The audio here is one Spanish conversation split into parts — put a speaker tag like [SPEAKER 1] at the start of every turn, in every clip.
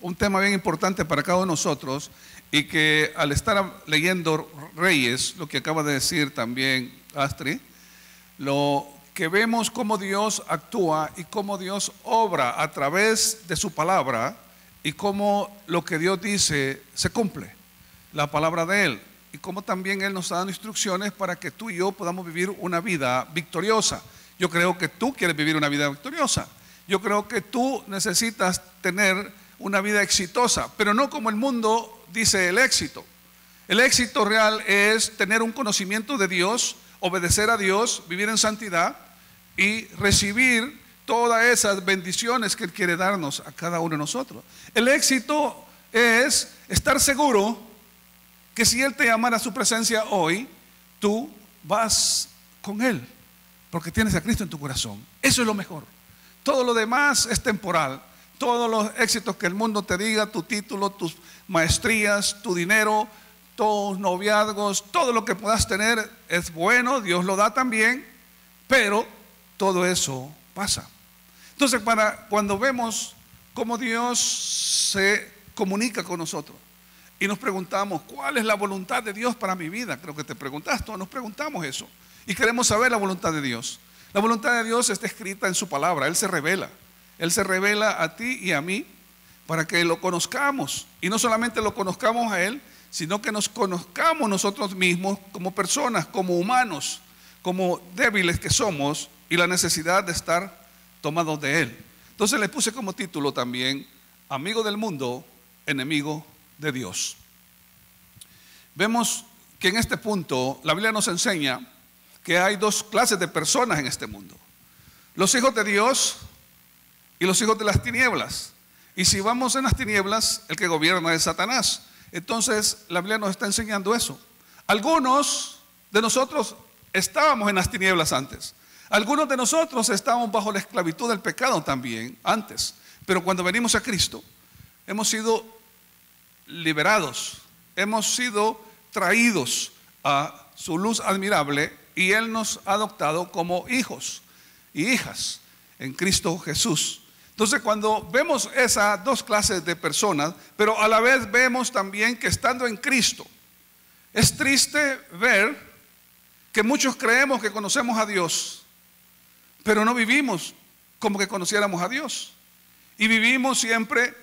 [SPEAKER 1] un tema bien importante para cada uno de nosotros, y que al estar leyendo Reyes, lo que acaba de decir también Astrid, lo que vemos cómo Dios actúa y cómo Dios obra a través de su palabra, y cómo lo que Dios dice se cumple, la palabra de Él, y cómo también Él nos da instrucciones para que tú y yo podamos vivir una vida victoriosa. Yo creo que tú quieres vivir una vida victoriosa. Yo creo que tú necesitas tener una vida exitosa, pero no como el mundo dice el éxito. El éxito real es tener un conocimiento de Dios, obedecer a Dios, vivir en santidad y recibir todas esas bendiciones que Él quiere darnos a cada uno de nosotros. El éxito es estar seguro que si Él te llamara a su presencia hoy, tú vas con Él, porque tienes a Cristo en tu corazón. Eso es lo mejor. Todo lo demás es temporal. Todos los éxitos que el mundo te diga, tu título, tus maestrías, tu dinero, tus noviazgos, todo lo que puedas tener es bueno, Dios lo da también, pero todo eso pasa. Entonces, cuando vemos cómo Dios se comunica con nosotros y nos preguntamos, ¿cuál es la voluntad de Dios para mi vida? Creo que te preguntas, todos nos preguntamos eso y queremos saber la voluntad de Dios. La voluntad de Dios está escrita en su palabra. Él se revela a ti y a mí para que lo conozcamos, y no solamente lo conozcamos a Él, sino que nos conozcamos nosotros mismos como personas, como humanos, como débiles que somos, y la necesidad de estar tomados de Él. Entonces le puse como título también, amigo del mundo, enemigo de Dios. Vemos que en este punto la Biblia nos enseña que hay dos clases de personas en este mundo: los hijos de Dios y los hijos de las tinieblas. Y si vamos en las tinieblas, el que gobierna es Satanás. Entonces la Biblia nos está enseñando eso. Algunos de nosotros estábamos en las tinieblas antes. Algunos de nosotros estábamos bajo la esclavitud del pecado también antes. Pero cuando venimos a Cristo, hemos sido liberados, hemos sido traídos a su luz admirable, y Él nos ha adoptado como hijos y hijas en Cristo Jesús. Entonces, cuando vemos esas dos clases de personas, pero a la vez vemos también que estando en Cristo, es triste ver que muchos creemos que conocemos a Dios, pero no vivimos como que conociéramos a Dios, y vivimos siempre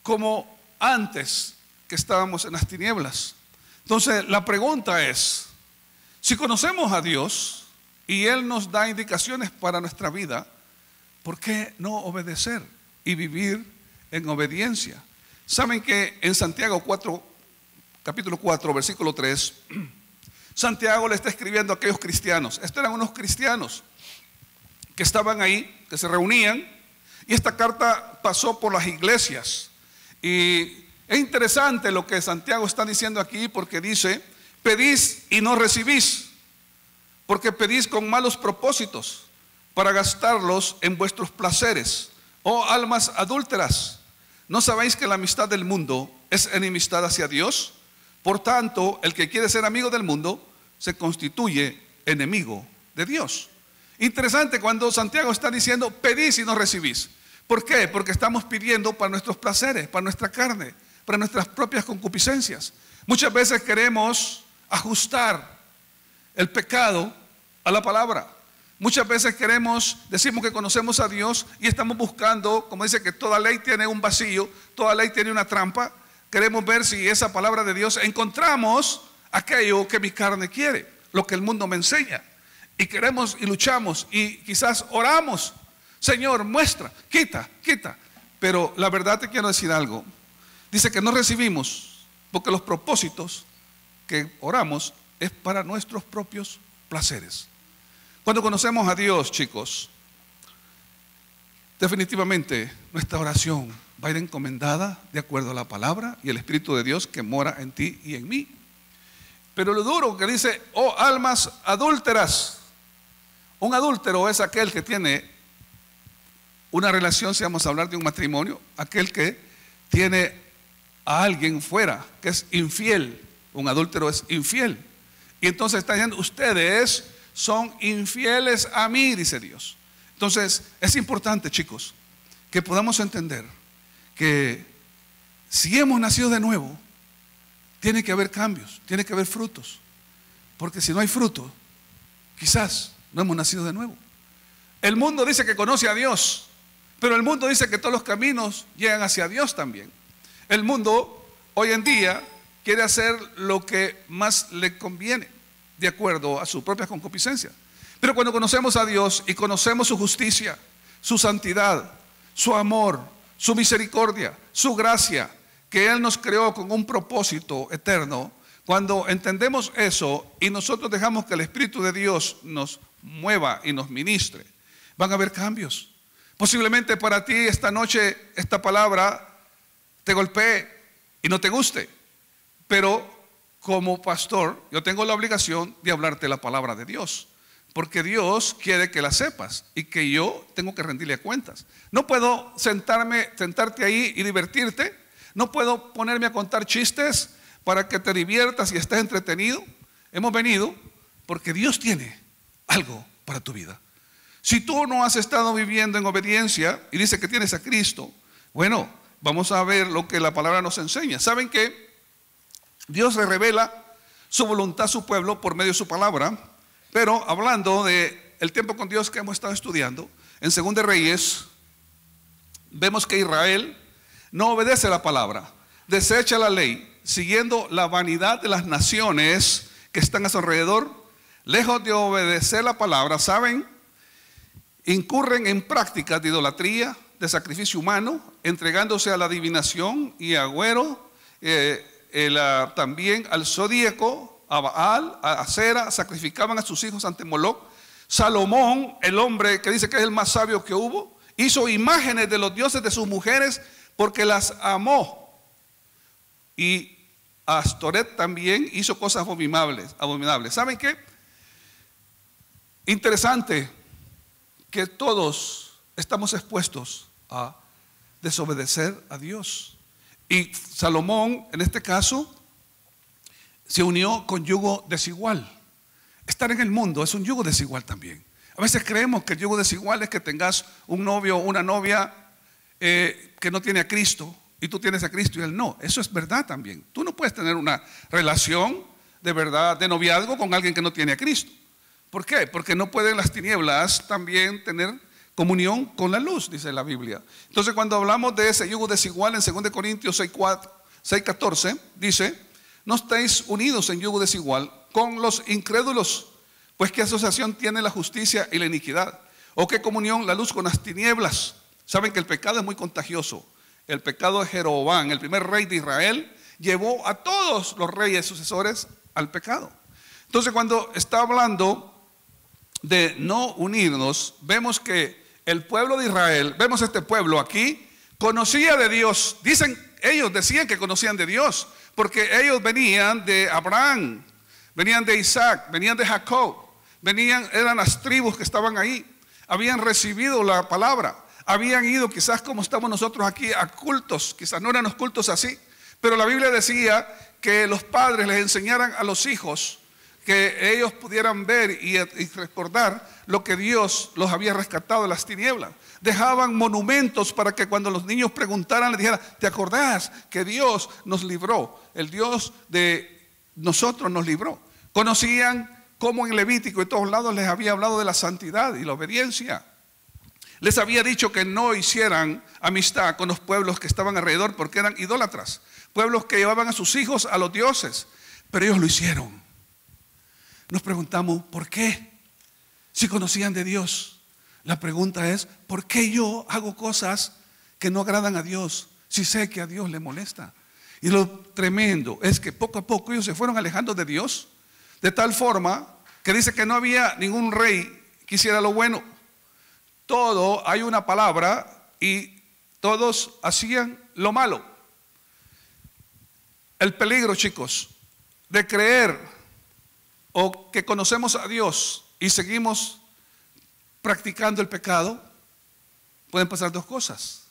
[SPEAKER 1] como antes que estábamos en las tinieblas. Entonces la pregunta es, si conocemos a Dios y Él nos da indicaciones para nuestra vida, ¿por qué no obedecer y vivir en obediencia? Saben que en Santiago 4, capítulo 4, versículo 3, Santiago le está escribiendo a aquellos cristianos. Estos eran unos cristianos que estaban ahí, que se reunían, y esta carta pasó por las iglesias. Y es interesante lo que Santiago está diciendo aquí, porque dice: pedís y no recibís, porque pedís con malos propósitos para gastarlos en vuestros placeres. Oh almas adúlteras, ¿no sabéis que la amistad del mundo es enemistad hacia Dios? Por tanto, el que quiere ser amigo del mundo se constituye enemigo de Dios. Interesante cuando Santiago está diciendo pedís y no recibís. ¿Por qué? Porque estamos pidiendo para nuestros placeres, para nuestra carne, para nuestras propias concupiscencias. Muchas veces queremos ajustar el pecado a la palabra. Muchas veces decimos que conocemos a Dios y estamos buscando, como dice que toda ley tiene un vacío, toda ley tiene una trampa. Queremos ver si esa palabra de Dios encontramos aquello que mi carne quiere, lo que el mundo me enseña. Y queremos y luchamos y quizás oramos: Señor, muestra, quita. Pero la verdad te quiero decir algo. Dice que no recibimos porque los propósitos que oramos es para nuestros propios placeres. Cuando conocemos a Dios, chicos, definitivamente nuestra oración va a ir encomendada de acuerdo a la palabra y el Espíritu de Dios que mora en ti y en mí. Pero lo duro que dice: oh almas adúlteras. Un adúltero es aquel que tiene una relación, si vamos a hablar de un matrimonio, aquel que tiene a alguien fuera, que es infiel. Un adúltero es infiel. Y entonces está diciendo: ustedes son infieles a mí, dice Dios. Entonces es importante, chicos, que podamos entender que si hemos nacido de nuevo, tiene que haber cambios, tiene que haber frutos. Porque si no hay fruto, quizás no hemos nacido de nuevo. El mundo dice que conoce a Dios, pero el mundo dice que todos los caminos llegan hacia Dios también. El mundo hoy en día quiere hacer lo que más le conviene, de acuerdo a sus propias concupiscencias. Pero cuando conocemos a Dios y conocemos su justicia, su santidad, su amor, su misericordia, su gracia, que Él nos creó con un propósito eterno, cuando entendemos eso y nosotros dejamos que el Espíritu de Dios nos mueva y nos ministre, van a haber cambios. Posiblemente para ti esta noche esta palabra te golpee y no te guste, pero como pastor yo tengo la obligación de hablarte la palabra de Dios, porque Dios quiere que la sepas y que yo tengo que rendirle cuentas. No puedo sentarte ahí y divertirte, no puedo ponerme a contar chistes para que te diviertas y estés entretenido. Hemos venido porque Dios tiene algo para tu vida. Si tú no has estado viviendo en obediencia y dices que tienes a Cristo, bueno, vamos a ver lo que la palabra nos enseña. ¿Saben qué? Dios le revela su voluntad a su pueblo por medio de su palabra. Pero hablando del tiempo con Dios que hemos estado estudiando, en 2 de Reyes, vemos que Israel no obedece la palabra, desecha la ley, siguiendo la vanidad de las naciones que están a su alrededor. Lejos de obedecer la palabra, ¿saben? Incurren en prácticas de idolatría, de sacrificio humano, entregándose a la adivinación y agüero, también al zodíaco, a Baal, a Acera, sacrificaban a sus hijos ante Moloc. Salomón, el hombre que dice que es el más sabio que hubo, hizo imágenes de los dioses de sus mujeres porque las amó. Y Astoret también hizo cosas abominables. ¿Saben qué? Interesante que todos estamos expuestos a desobedecer a Dios. Y Salomón, en este caso, se unió con yugo desigual. Estar en el mundo es un yugo desigual también. A veces creemos que el yugo desigual es que tengas un novio o una novia que no tiene a Cristo y tú tienes a Cristo y él no. Eso es verdad también. Tú no puedes tener una relación de verdad, de noviazgo con alguien que no tiene a Cristo. ¿Por qué? Porque no pueden las tinieblas también tener comunión con la luz, dice la Biblia. Entonces cuando hablamos de ese yugo desigual en 2 Corintios 6:14 dice: no estáis unidos en yugo desigual con los incrédulos, pues qué asociación tiene la justicia y la iniquidad, o qué comunión la luz con las tinieblas. Saben que el pecado es muy contagioso. El pecado de Jeroboam, el primer rey de Israel, llevó a todos los reyes sucesores al pecado. Entonces cuando está hablando de no unirnos, vemos que el pueblo de Israel, vemos este pueblo aquí, conocía de Dios. Ellos decían que conocían de Dios, porque ellos venían de Abraham, venían de Isaac, venían de Jacob, eran las tribus que estaban ahí, habían recibido la palabra, habían ido quizás como estamos nosotros aquí a cultos, quizás no eran los cultos así, pero la Biblia decía que los padres les enseñaran a los hijos, que ellos pudieran ver y recordar lo que Dios los había rescatado de las tinieblas. Dejaban monumentos para que cuando los niños preguntaran les dijeran: ¿te acordás que Dios nos libró? El Dios de nosotros nos libró. Conocían cómo en Levítico y todos lados les había hablado de la santidad y la obediencia. Les había dicho que no hicieran amistad con los pueblos que estaban alrededor porque eran idólatras, pueblos que llevaban a sus hijos a los dioses, pero ellos lo hicieron. Nos preguntamos, ¿por qué? Si conocían de Dios. La pregunta es, ¿por qué yo hago cosas que no agradan a Dios si sé que a Dios le molesta? Y lo tremendo es que poco a poco ellos se fueron alejando de Dios, de tal forma que dice que no había ningún rey que hiciera lo bueno. Todo, hay una palabra y todos hacían lo malo. El peligro, chicos, de creer o que conocemos a Dios y seguimos practicando el pecado, pueden pasar dos cosas.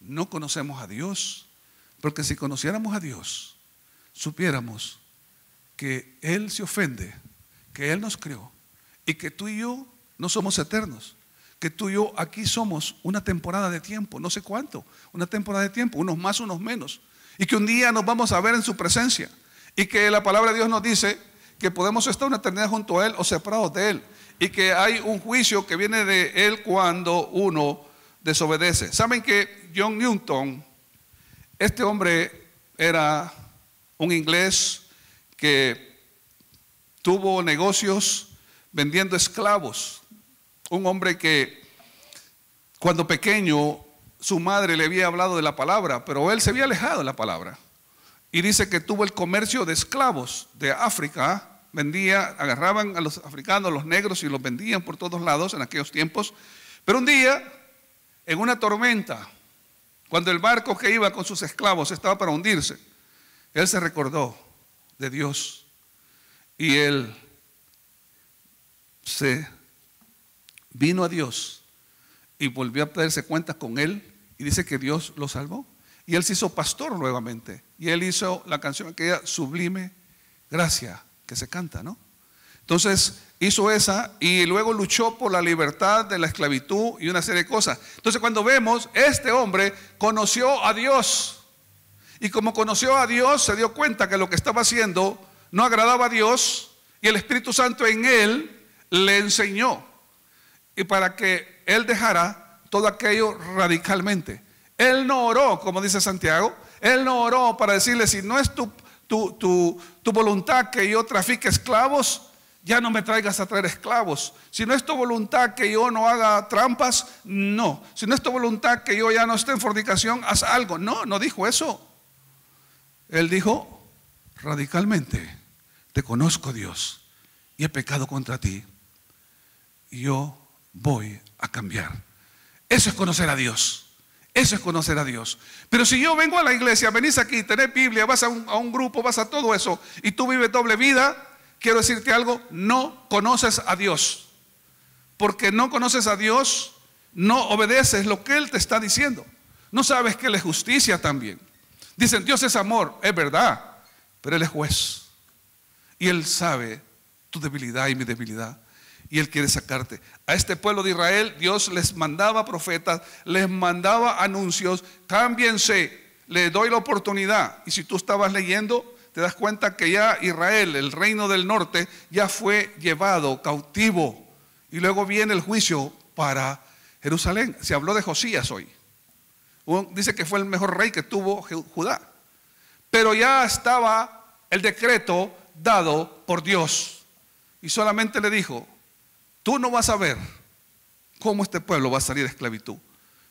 [SPEAKER 1] No conocemos a Dios, porque si conociéramos a Dios, supiéramos que Él se ofende, que Él nos creó y que tú y yo no somos eternos, que tú y yo aquí somos una temporada de tiempo, no sé cuánto, una temporada de tiempo, unos más, unos menos. y que un día nos vamos a ver en su presencia, y que la palabra de Dios nos dice que podemos estar una eternidad junto a Él o separados de Él, y que hay un juicio que viene de Él cuando uno desobedece. Saben que John Newton, este hombre era un inglés que tuvo negocios vendiendo esclavos, un hombre que cuando pequeño su madre le había hablado de la palabra, pero él se había alejado de la palabra, y dice que tuvo el comercio de esclavos de África. Agarraban a los africanos, los negros, y los vendían por todos lados en aquellos tiempos. Pero un día, en una tormenta, cuando el barco que iba con sus esclavos estaba para hundirse, él se recordó de Dios, y él se vino a Dios y volvió a darse cuenta con Él, y dice que Dios lo salvó, y él se hizo pastor nuevamente, y él hizo la canción aquella, Sublime Gracia, que se canta, ¿no? Entonces hizo esa, y luego luchó por la libertad de la esclavitud y una serie de cosas. Entonces, cuando vemos, este hombre conoció a Dios, y como conoció a Dios, se dio cuenta que lo que estaba haciendo no agradaba a Dios, y el Espíritu Santo en él le enseñó, y para que él dejara todo aquello radicalmente. Él no oró, como dice Santiago, él no oró para decirle: si no es tu voluntad que yo trafique esclavos, ya no me traigas a traer esclavos. Si no es tu voluntad que yo no haga trampas, no. Si no es tu voluntad que yo ya no esté en fornicación, haz algo. No, no dijo eso. Él dijo radicalmente: te conozco, Dios, y he pecado contra ti, y yo voy a cambiar. Eso es conocer a Dios. Eso es conocer a Dios. Pero si yo vengo a la iglesia, venís aquí, tenés Biblia, vas a un grupo, vas a todo eso, y tú vives doble vida, quiero decirte algo: no conoces a Dios. Porque no conoces a Dios, no obedeces lo que Él te está diciendo. No sabes que Él es justicia también. Dicen: Dios es amor, es verdad, pero Él es juez, y Él sabe tu debilidad y mi debilidad, y Él quiere sacarte. A este pueblo de Israel Dios les mandaba profetas, les mandaba anuncios: cámbiense, les doy la oportunidad. Y si tú estabas leyendo, te das cuenta que ya Israel, el reino del norte, ya fue llevado cautivo, y luego viene el juicio para Jerusalén. Se habló de Josías hoy. Dice que fue el mejor rey que tuvo Judá, pero ya estaba el decreto dado por Dios, y solamente le dijo: tú no vas a ver cómo este pueblo va a salir de esclavitud,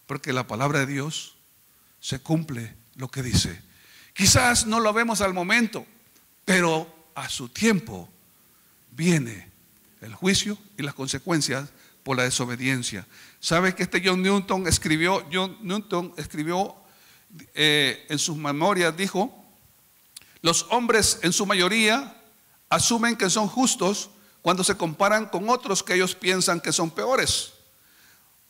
[SPEAKER 1] porque la palabra de Dios se cumple lo que dice. Quizás no lo vemos al momento, pero a su tiempo viene el juicio y las consecuencias por la desobediencia. ¿Sabe que John Newton escribió en sus memorias? Dijo: los hombres en su mayoría asumen que son justos cuando se comparan con otros que ellos piensan que son peores.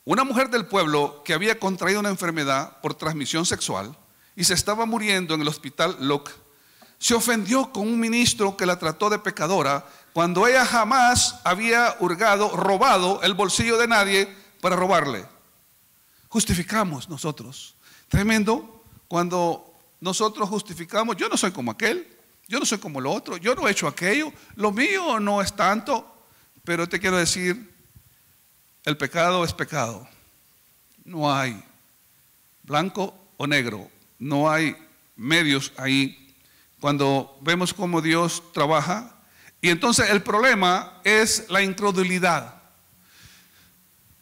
[SPEAKER 1] Una mujer del pueblo que había contraído una enfermedad por transmisión sexual y se estaba muriendo en el hospital Locke, se ofendió con un ministro que la trató de pecadora, cuando ella jamás había robado el bolsillo de nadie para robarle. Justificamos nosotros. Tremendo cuando nosotros justificamos: yo no soy como aquel, yo no soy como lo otro, yo no he hecho aquello, lo mío no es tanto. Pero te quiero decir, el pecado es pecado. No hay blanco o negro, no hay medios ahí. Cuando vemos cómo Dios trabaja, y entonces el problema es la incredulidad.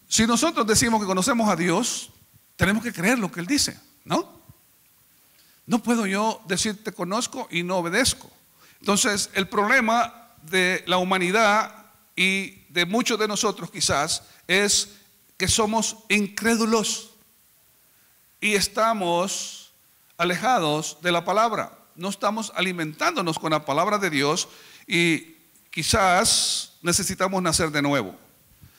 [SPEAKER 1] Si nosotros decimos que conocemos a Dios, tenemos que creer lo que Él dice, ¿no? No puedo yo decir te conozco y no obedezco. Entonces, el problema de la humanidad y de muchos de nosotros quizás es que somos incrédulos y estamos alejados de la palabra. No estamos alimentándonos con la palabra de Dios, y quizás necesitamos nacer de nuevo.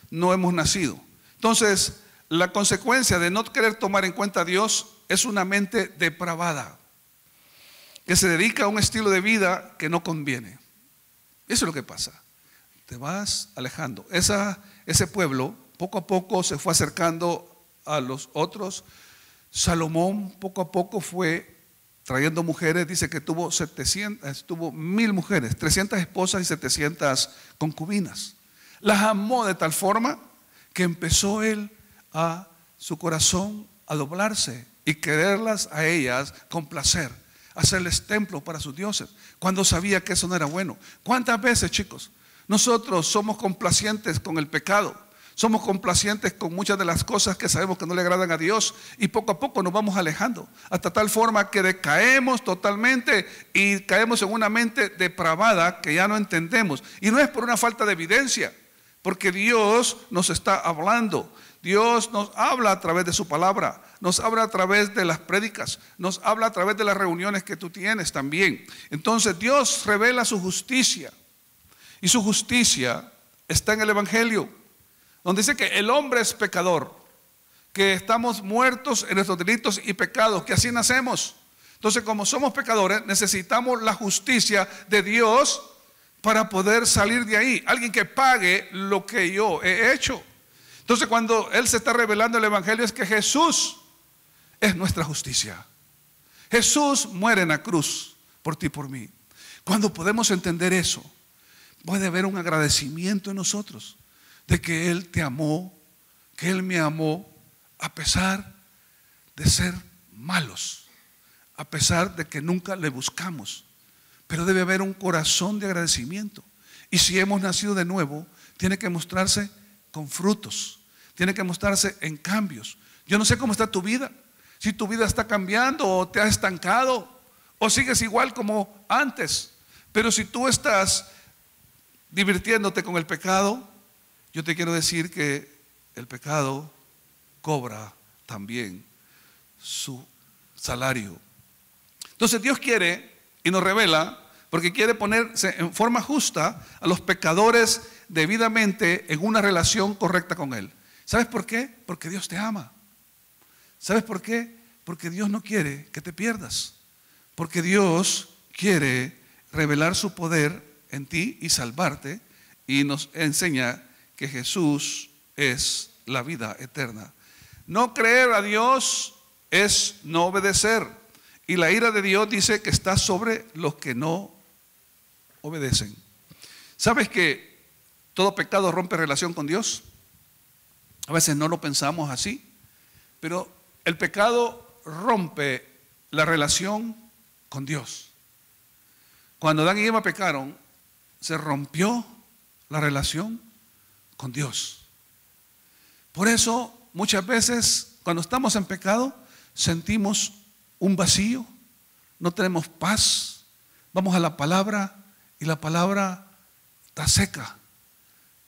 [SPEAKER 1] No hemos nacido. Entonces, la consecuencia de no querer tomar en cuenta a Dios es una mente depravada, que se dedica a un estilo de vida que no conviene. Eso es lo que pasa. Te vas alejando. Ese pueblo poco a poco se fue acercando a los otros. Salomón poco a poco fue trayendo mujeres, dice que tuvo 1000 mujeres, 300 esposas y 700 concubinas. Las amó de tal forma que empezó él a su corazón a doblarse y quererlas a ellas con placer, hacerles templos para sus dioses, cuando sabía que eso no era bueno. ¿Cuántas veces, chicos, nosotros somos complacientes con el pecado? Somos complacientes con muchas de las cosas que sabemos que no le agradan a Dios, y poco a poco nos vamos alejando, hasta tal forma que decaemos totalmente y caemos en una mente depravada que ya no entendemos. Y no es por una falta de evidencia, porque Dios nos está hablando. Dios nos habla a través de su palabra, nos habla a través de las prédicas, nos habla a través de las reuniones que tú tienes también. Entonces Dios revela su justicia, y su justicia está en el Evangelio, donde dice que el hombre es pecador, que estamos muertos en nuestros delitos y pecados, que así nacemos. Entonces, como somos pecadores, necesitamos la justicia de Dios para poder salir de ahí. Alguien que pague lo que yo he hecho. Entonces, cuando Él se está revelando el Evangelio, es que Jesús es nuestra justicia. Jesús muere en la cruz por ti y por mí. Cuando podemos entender eso, puede haber un agradecimiento en nosotros de que Él te amó, que Él me amó, a pesar de ser malos, a pesar de que nunca le buscamos. Pero debe haber un corazón de agradecimiento. Y si hemos nacido de nuevo, tiene que mostrarse con frutos, tiene que mostrarse en cambios. Yo no sé cómo está tu vida, si tu vida está cambiando o te has estancado o sigues igual como antes. Pero si tú estás divirtiéndote con el pecado, yo te quiero decir que el pecado cobra también su salario. Entonces Dios quiere y nos revela, porque quiere ponerse en forma justa a los pecadores debidamente en una relación correcta con Él. ¿Sabes por qué? Porque Dios te ama. ¿Sabes por qué? Porque Dios no quiere que te pierdas. Porque Dios quiere revelar su poder en ti y salvarte, y nos enseña que Jesús es la vida eterna. No creer a Dios es no obedecer. Y la ira de Dios dice que está sobre los que no obedecen. ¿Sabes que todo pecado rompe relación con Dios? A veces no lo pensamos así, pero el pecado rompe la relación con Dios. Cuando Adán y Eva pecaron, se rompió la relación con Dios. Por eso muchas veces cuando estamos en pecado sentimos un vacío, no tenemos paz. Vamos a la palabra y la palabra está seca,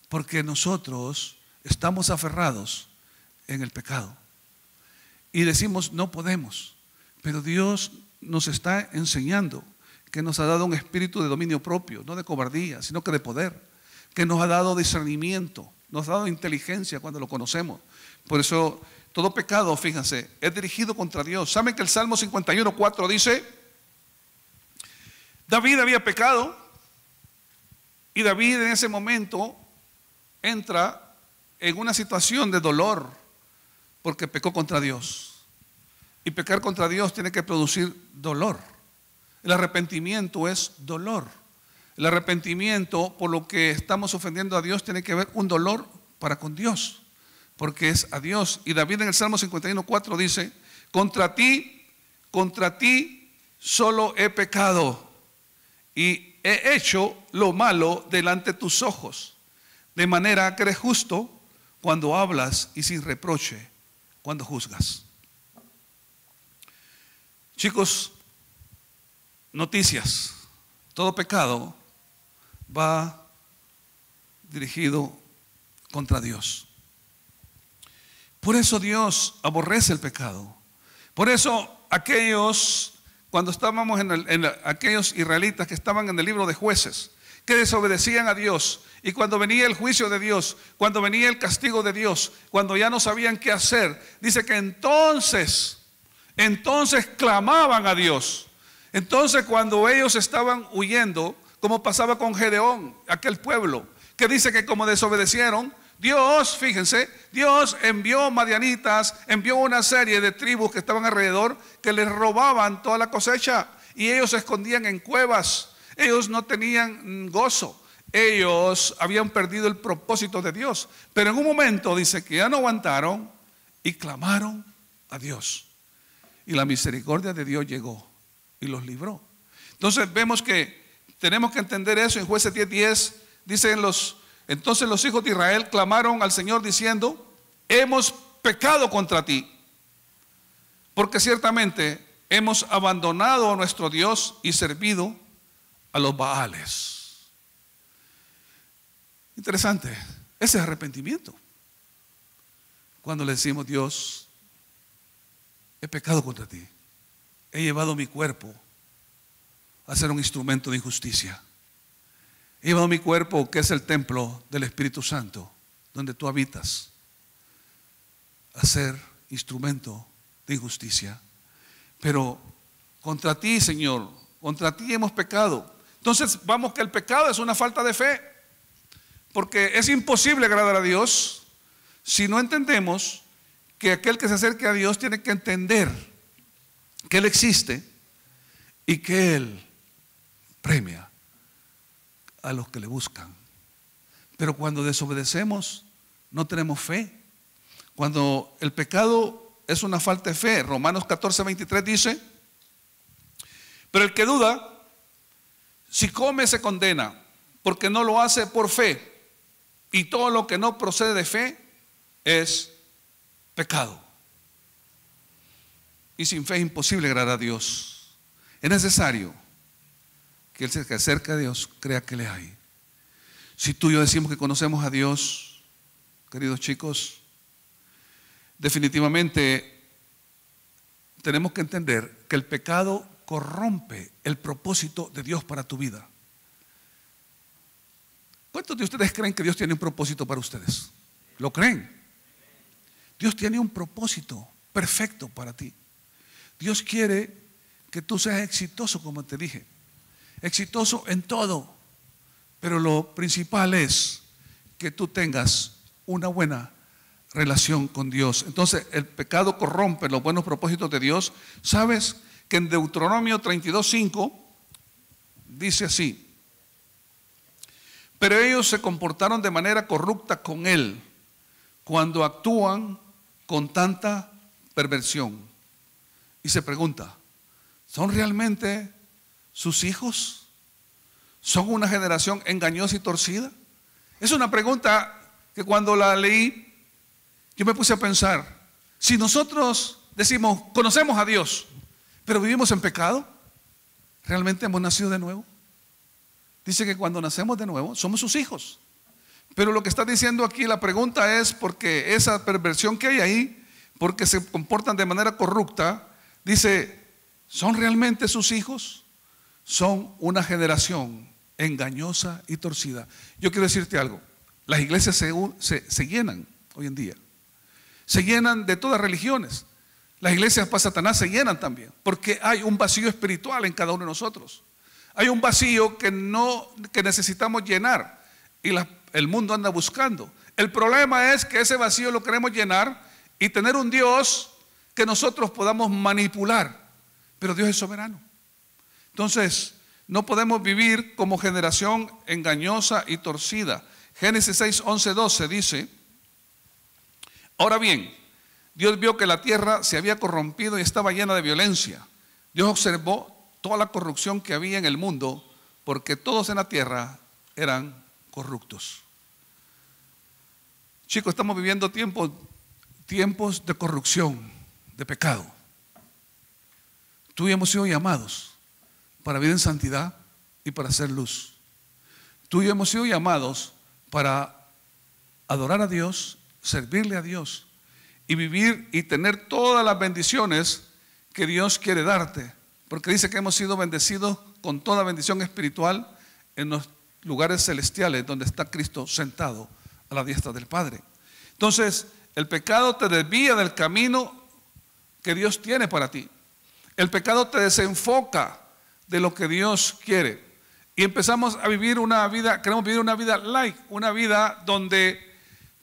[SPEAKER 1] porque nosotros estamos aferrados en el pecado y decimos no podemos. Pero Dios nos está enseñando que nos ha dado un espíritu de dominio propio, no de cobardía, sino que de poder, que nos ha dado discernimiento, nos ha dado inteligencia cuando lo conocemos. Por eso todo pecado, fíjense, es dirigido contra Dios. ¿Saben que el Salmo 51:4 dice: David había pecado, y David en ese momento entra en una situación de dolor porque pecó contra Dios? Y pecar contra Dios tiene que producir dolor. El arrepentimiento es dolor. El arrepentimiento por lo que estamos ofendiendo a Dios tiene que haber un dolor para con Dios, porque es a Dios. Y David en el Salmo 51:4 dice: contra ti solo he pecado y he hecho lo malo delante de tus ojos, de manera que eres justo cuando hablas y sin reproche cuando juzgas. Chicos, noticias: todo pecado va dirigido contra Dios. Por eso Dios aborrece el pecado. Por eso aquellos, cuando estábamos aquellos israelitas que estaban en el libro de Jueces, que desobedecían a Dios, y cuando venía el juicio de Dios, cuando venía el castigo de Dios, cuando ya no sabían qué hacer, dice que entonces clamaban a Dios. Entonces cuando ellos estaban huyendo, como pasaba con Gedeón, aquel pueblo, que dice que como desobedecieron, Dios, fíjense, Dios envió madianitas, envió una serie de tribus que estaban alrededor que les robaban toda la cosecha y ellos se escondían en cuevas. Ellos no tenían gozo. Ellos habían perdido el propósito de Dios. Pero en un momento dice que ya no aguantaron y clamaron a Dios. Y la misericordia de Dios llegó y los libró. Entonces vemos que tenemos que entender eso. En Jueces 10:10 dicen entonces los hijos de Israel clamaron al Señor diciendo: hemos pecado contra ti, porque ciertamente hemos abandonado a nuestro Dios y servido a los Baales. Interesante, ese es arrepentimiento. Cuando le decimos: Dios, he pecado contra ti, he llevado mi cuerpo a ser un instrumento de injusticia. He llevado mi cuerpo, que es el templo del Espíritu Santo, donde tú habitas, a ser instrumento de injusticia. Pero contra ti, Señor, contra ti hemos pecado. Entonces vamos que el pecado es una falta de fe, porque es imposible agradar a Dios si no entendemos que aquel que se acerque a Dios tiene que entender que Él existe y que Él premia a los que le buscan. Pero cuando desobedecemos, no tenemos fe. Cuando el pecado es una falta de fe, Romanos 14:23 dice: pero el que duda, si come se condena, porque no lo hace por fe, y todo lo que no procede de fe es pecado. Y sin fe es imposible agradar a Dios. Es necesario que el que acerca a Dios crea que le hay. Si tú y yo decimos que conocemos a Dios, queridos chicos, definitivamente tenemos que entender que el pecado corrompe el propósito de Dios para tu vida. ¿Cuántos de ustedes creen que Dios tiene un propósito para ustedes? ¿Lo creen? Dios tiene un propósito perfecto para ti. Dios quiere que tú seas exitoso, como te dije. Exitoso en todo. Pero lo principal es que tú tengas una buena relación con Dios. Entonces el pecado corrompe los buenos propósitos de Dios. ¿Sabes que en Deuteronomio 32:5 dice así: pero ellos se comportaron de manera corrupta con él cuando actúan con tanta perversión? Y se pregunta: ¿son realmente sus hijos? ¿Son una generación engañosa y torcida? Es una pregunta que cuando la leí yo me puse a pensar. Si nosotros decimos conocemos a Dios, pero vivimos en pecado, ¿realmente hemos nacido de nuevo? Dice que cuando nacemos de nuevo somos sus hijos. Pero lo que está diciendo aquí, la pregunta es, porque esa perversión que hay ahí, porque se comportan de manera corrupta, dice, ¿son realmente sus hijos? Son una generación engañosa y torcida. Yo quiero decirte algo: las iglesias se llenan hoy en día, se llenan de todas religiones. Las iglesias para Satanás se llenan también, porque hay un vacío espiritual en cada uno de nosotros. Hay un vacío que necesitamos llenar y el mundo anda buscando. El problema es que ese vacío lo queremos llenar y tener un Dios que nosotros podamos manipular, pero Dios es soberano. Entonces no podemos vivir como generación engañosa y torcida. Génesis 6:11-12 dice: ahora bien, Dios vio que la tierra se había corrompido y estaba llena de violencia. Dios observó toda la corrupción que había en el mundo, porque todos en la tierra eran corruptos. Chicos, estamos viviendo tiempos de corrupción, de pecado. Tú y yo hemos sido llamados para vivir en santidad y para hacer luz. Tú y yo hemos sido llamados para adorar a Dios, servirle a Dios y vivir y tener todas las bendiciones que Dios quiere darte. Porque dice que hemos sido bendecidos con toda bendición espiritual en los lugares celestiales donde está Cristo sentado a la diestra del Padre. Entonces, el pecado te desvía del camino que Dios tiene para ti. El pecado te desenfoca de lo que Dios quiere. Y empezamos a vivir una vida, queremos vivir una vida light, una vida donde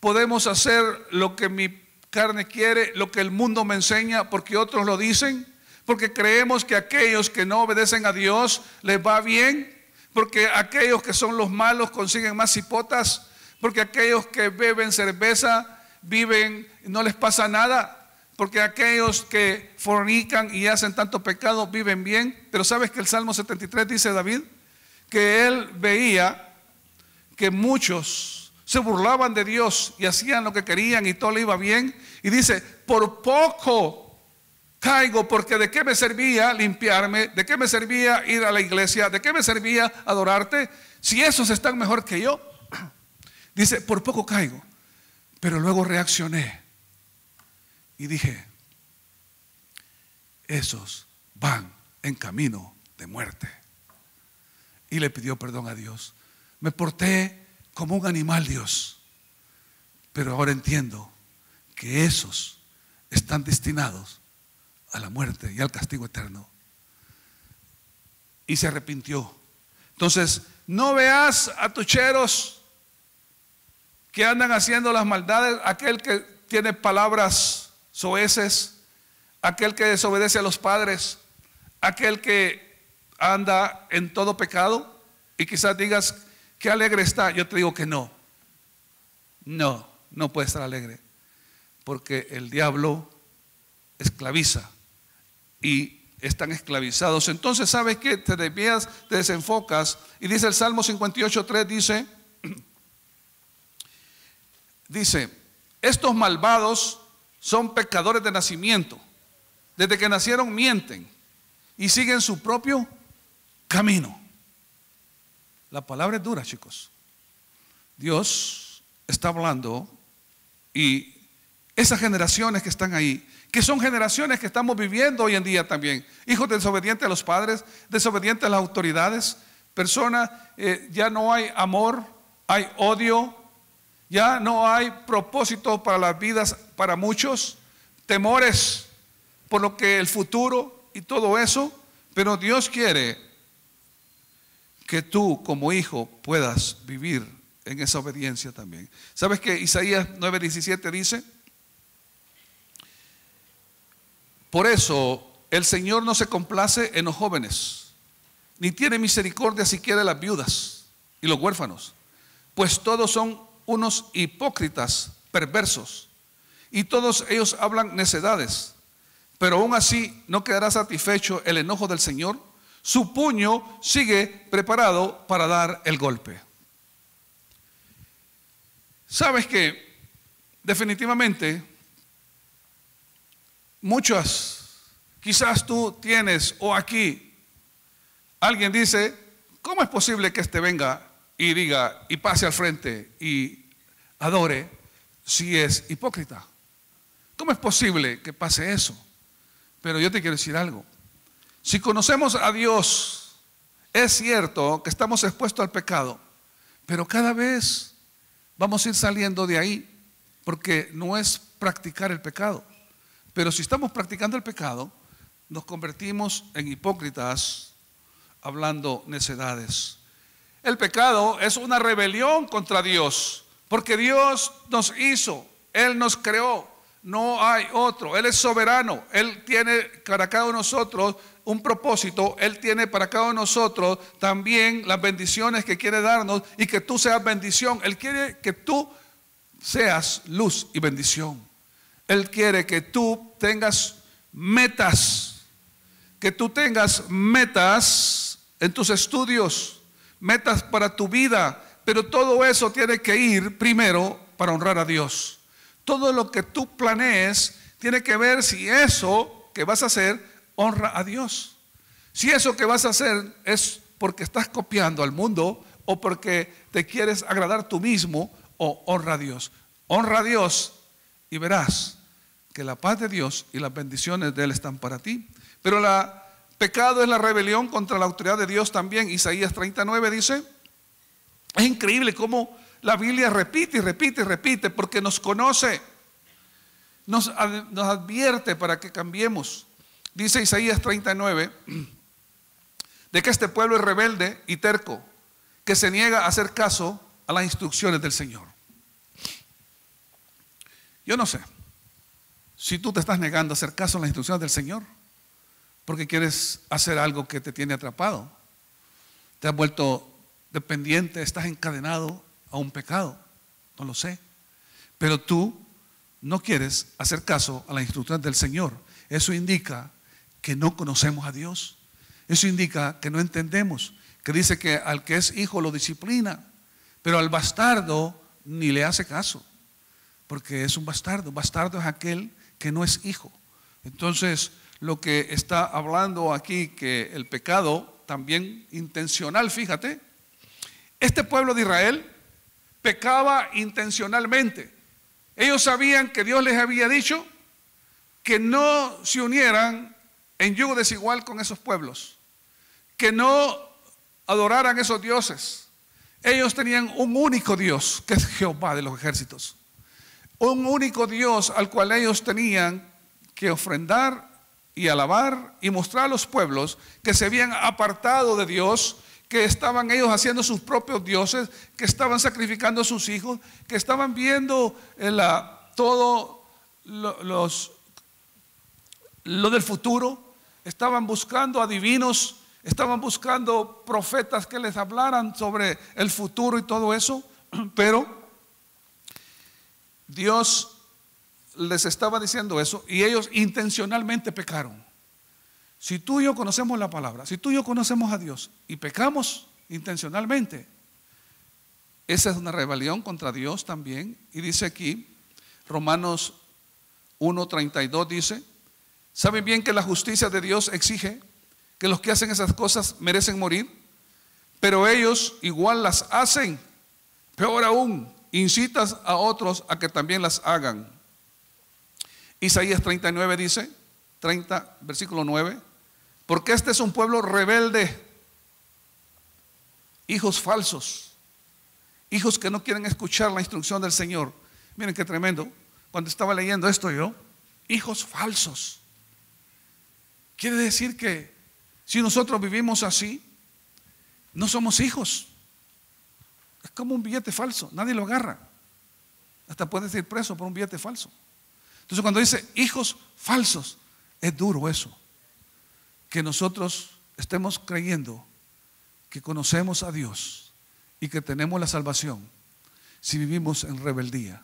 [SPEAKER 1] podemos hacer lo que mi carne quiere, lo que el mundo me enseña, porque otros lo dicen, porque creemos que aquellos que no obedecen a Dios les va bien, porque aquellos que son los malos consiguen más hipotas, porque aquellos que beben cerveza viven, no les pasa nada, porque aquellos que fornican y hacen tanto pecado viven bien. Pero ¿sabes que el Salmo 73 dice David? Que él veía que muchos se burlaban de Dios y hacían lo que querían y todo le iba bien. Y dice, por poco caigo, porque ¿de qué me servía limpiarme? ¿De qué me servía ir a la iglesia? ¿De qué me servía adorarte? Si esos están mejor que yo. Dice, por poco caigo. Pero luego reaccioné y dije, esos van en camino de muerte. Y le pidió perdón a Dios. Me porté como un animal, Dios, pero ahora entiendo que esos están destinados a la muerte y al castigo eterno. Y se arrepintió. Entonces, no veas a tucheros que andan haciendo las maldades, aquel que tiene palabras soeces, aquel que desobedece a los padres, aquel que anda en todo pecado. Y quizás digas, qué alegre está. Yo te digo que no. No puede estar alegre, porque el diablo esclaviza y están esclavizados. Entonces, ¿sabes qué? Te desvías, te desenfocas. Y dice el Salmo 58:3, dice, estos malvados son pecadores de nacimiento. Desde que nacieron mienten y siguen su propio camino. La palabra es dura, chicos. Dios está hablando, y esas generaciones que están ahí, que son generaciones que estamos viviendo hoy en día también, hijos desobedientes a los padres, desobedientes a las autoridades, personas, ya no hay amor, hay odio, ya no hay propósito para las vidas para muchos, temores por lo que el futuro y todo eso. Pero Dios quiere que tú como hijo puedas vivir en esa obediencia también. ¿Sabes que Isaías 9:17 dice? Por eso el Señor no se complace en los jóvenes, ni tiene misericordia siquiera de las viudas y los huérfanos, pues todos son unos hipócritas perversos, y todos ellos hablan necedades. Pero aún así no quedará satisfecho el enojo del Señor. Su puño sigue preparado para dar el golpe. Sabes que definitivamente muchas, quizás tú tienes, o aquí alguien dice, ¿cómo es posible que este venga y diga y pase al frente y adore si es hipócrita? ¿Cómo es posible que pase eso? Pero yo te quiero decir algo. Si conocemos a Dios, es cierto que estamos expuestos al pecado, pero cada vez vamos a ir saliendo de ahí, porque no es practicar el pecado. Pero si estamos practicando el pecado, nos convertimos en hipócritas, hablando necedades. El pecado es una rebelión contra Dios, porque Dios nos hizo, Él nos creó. No hay otro. Él es soberano. Él tiene para cada uno de nosotros un propósito. Él tiene para cada uno de nosotros también las bendiciones que quiere darnos, y que tú seas bendición. Él quiere que tú seas luz y bendición. Él quiere que tú tengas metas, que tú tengas metas en tus estudios, metas para tu vida. Pero todo eso tiene que ir primero para honrar a Dios. Todo lo que tú planees tiene que ver si eso que vas a hacer honra a Dios. Si eso que vas a hacer es porque estás copiando al mundo, o porque te quieres agradar tú mismo, o honra a Dios. Honra a Dios y verás que la paz de Dios y las bendiciones de Él están para ti. Pero el pecado es la rebelión contra la autoridad de Dios también. Isaías 39 dice, es increíble cómo la Biblia repite y repite y repite, porque nos conoce, nos advierte para que cambiemos. Dice Isaías 39 de que este pueblo es rebelde y terco, que se niega a hacer caso a las instrucciones del Señor. Yo no sé si tú te estás negando a hacer caso a las instrucciones del Señor porque quieres hacer algo que te tiene atrapado. Te has vuelto dependiente, estás encadenado a un pecado. No lo sé. Pero tú no quieres hacer caso a las instrucciones del Señor. Eso indica que no conocemos a Dios. Eso indica que no entendemos. Que dice que al que es hijo lo disciplina, pero al bastardo ni le hace caso, porque es un bastardo. Bastardo es aquel que no es hijo. Entonces, lo que está hablando aquí, que el pecado también intencional, fíjate, este pueblo de Israel pecaba intencionalmente. Ellos sabían que Dios les había dicho que no se unieran en yugo desigual con esos pueblos, que no adoraran esos dioses. Ellos tenían un único Dios, que es Jehová de los ejércitos. Un único Dios al cual ellos tenían que ofrendar y alabar y mostrar a los pueblos que se habían apartado de Dios, que estaban ellos haciendo sus propios dioses, que estaban sacrificando a sus hijos, que estaban viendo todo lo del futuro, estaban buscando adivinos, estaban buscando profetas que les hablaran sobre el futuro y todo eso, pero Dios les estaba diciendo eso y ellos intencionalmente pecaron. Si tú y yo conocemos la palabra, si tú y yo conocemos a Dios y pecamos intencionalmente, esa es una rebelión contra Dios también. Y dice aquí, Romanos 1:32 dice: ¿saben bien que la justicia de Dios exige que los que hacen esas cosas merecen morir? Pero ellos igual las hacen. Peor aún, incitas a otros a que también las hagan. Isaías 39 dice, 30, versículo 9: porque este es un pueblo rebelde, hijos falsos, hijos que no quieren escuchar la instrucción del Señor. Miren qué tremendo. Cuando estaba leyendo esto yo, hijos falsos. Quiere decir que si nosotros vivimos así, no somos hijos. Es como un billete falso, nadie lo agarra. Hasta puedes ir preso por un billete falso. Entonces cuando dice hijos falsos, es duro eso. Que nosotros estemos creyendo que conocemos a Dios y que tenemos la salvación si vivimos en rebeldía.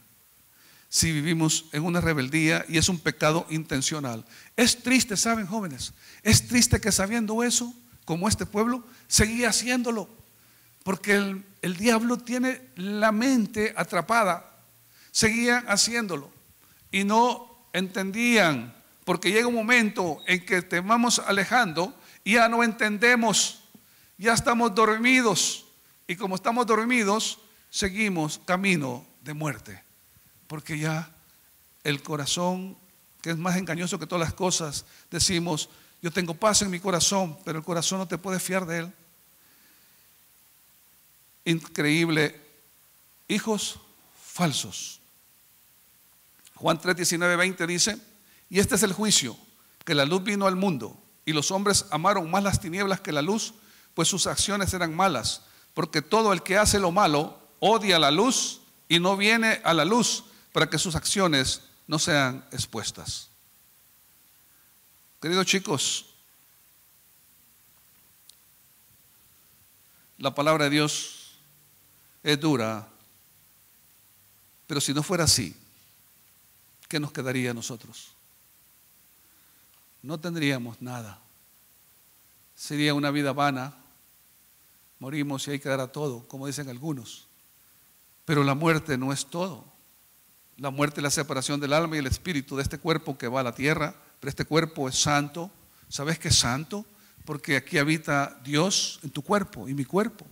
[SPEAKER 1] Si vivimos en una rebeldía y es un pecado intencional. Es triste, ¿saben, jóvenes? Es triste que sabiendo eso, como este pueblo, seguía haciéndolo. Porque el diablo tiene la mente atrapada. Seguían haciéndolo y no entendían, porque llega un momento en que te vamos alejando y ya no entendemos, ya estamos dormidos, y como estamos dormidos, seguimos camino de muerte, porque ya el corazón, que es más engañoso que todas las cosas, decimos: yo tengo paz en mi corazón, pero el corazón no te puede fiar de él. Increíble. Hijos falsos. Juan 3, 19, 20 dice: y este es el juicio, que la luz vino al mundo, y los hombres amaron más las tinieblas que la luz, pues sus acciones eran malas. Porque todo el que hace lo malo odia la luz y no viene a la luz, para que sus acciones no sean expuestas. Queridos chicos, la palabra de Dios es dura, pero si no fuera así, ¿qué nos quedaría a nosotros? No tendríamos nada. Sería una vida vana. Morimos y ahí quedará todo, como dicen algunos. Pero la muerte no es todo. La muerte es la separación del alma y el espíritu de este cuerpo que va a la tierra, pero este cuerpo es santo. ¿Sabes qué es santo? Porque aquí habita Dios en tu cuerpo y mi cuerpo.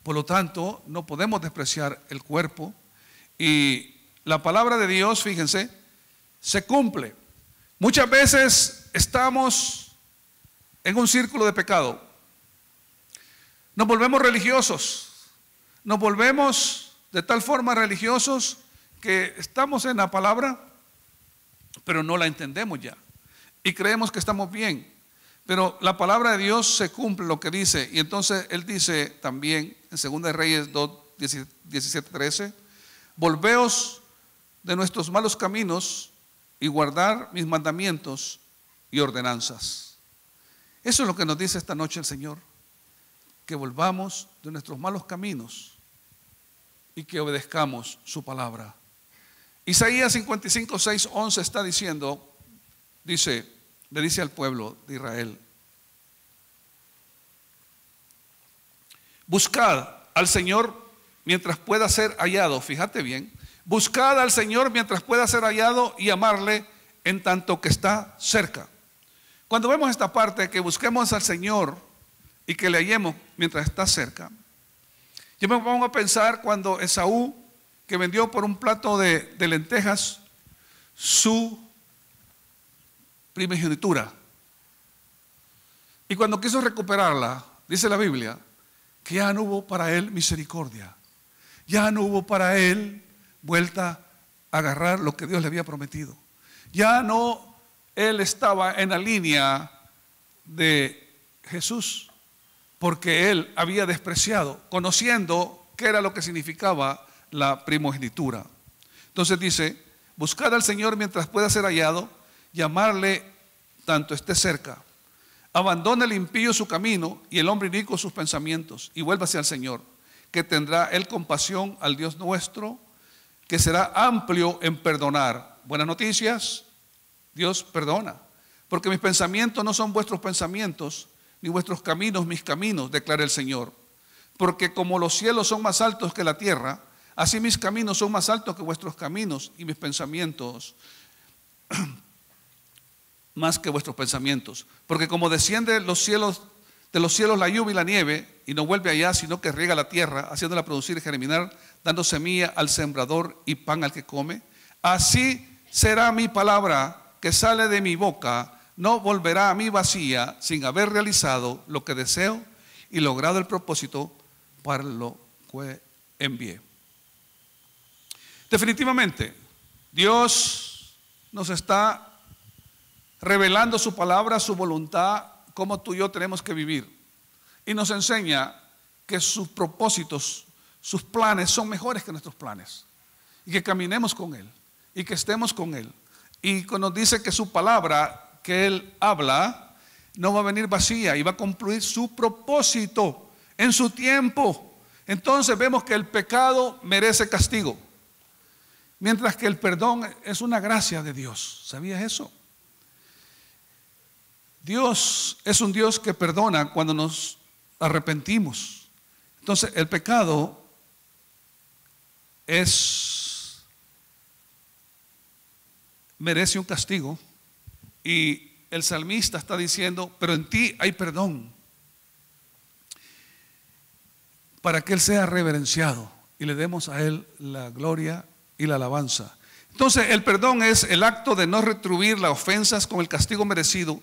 [SPEAKER 1] Por lo tanto, no podemos despreciar el cuerpo. Y la palabra de Dios, fíjense, se cumple. Muchas veces estamos en un círculo de pecado. Nos volvemos religiosos. Nos volvemos de tal forma religiosos que estamos en la palabra, pero no la entendemos ya. Y creemos que estamos bien. Pero la palabra de Dios se cumple lo que dice. Y entonces Él dice también en 2 Reyes 2, 17, 13: volveos de nuestros malos caminos y guardar mis mandamientos y ordenanzas. Eso es lo que nos dice esta noche el Señor, que volvamos de nuestros malos caminos y que obedezcamos su palabra. Isaías 55, 6, 11 está diciendo, le dice al pueblo de Israel: buscad al Señor mientras pueda ser hallado. Fíjate bien, buscad al Señor mientras pueda ser hallado y amarle en tanto que está cerca. Cuando vemos esta parte, que busquemos al Señor y que le hallemos mientras está cerca, yo me pongo a pensar cuando Esaú, que vendió por un plato de lentejas su primogenitura, y cuando quiso recuperarla, dice la Biblia que ya no hubo para él misericordia, ya no hubo para él vuelta a agarrar lo que Dios le había prometido, ya no él estaba en la línea de Jesús, porque él había despreciado, conociendo qué era lo que significaba la primogenitura. Entonces dice: buscad al Señor mientras pueda ser hallado, llamarle tanto esté cerca. Abandone el impío su camino y el hombre inicuo sus pensamientos, y vuélvase al Señor, que tendrá él compasión al Dios nuestro, que será amplio en perdonar. Buenas noticias, Dios perdona, porque mis pensamientos no son vuestros pensamientos, ni vuestros caminos mis caminos, declara el Señor. Porque como los cielos son más altos que la tierra, así mis caminos son más altos que vuestros caminos, y mis pensamientos más que vuestros pensamientos. Porque como desciende de los cielos la lluvia y la nieve, y no vuelve allá, sino que riega la tierra, haciéndola producir y germinar, dando semilla al sembrador y pan al que come, así será mi palabra que sale de mi boca, no volverá a mí vacía, sin haber realizado lo que deseo y logrado el propósito para lo que envié. Definitivamente, Dios nos está revelando su palabra, su voluntad, cómo tú y yo tenemos que vivir. Y nos enseña que sus propósitos, sus planes son mejores que nuestros planes. Y que caminemos con Él, y que estemos con Él. Y nos dice que su palabra que Él habla no va a venir vacía y va a cumplir su propósito en su tiempo. Entonces vemos que el pecado merece castigo, mientras que el perdón es una gracia de Dios. ¿Sabías eso? Dios es un Dios que perdona cuando nos arrepentimos. Entonces el pecado merece un castigo, y el salmista está diciendo: pero en ti hay perdón, para que Él sea reverenciado y le demos a Él la gloria y la alabanza. Entonces el perdón es el acto de no retribuir las ofensas con el castigo merecido.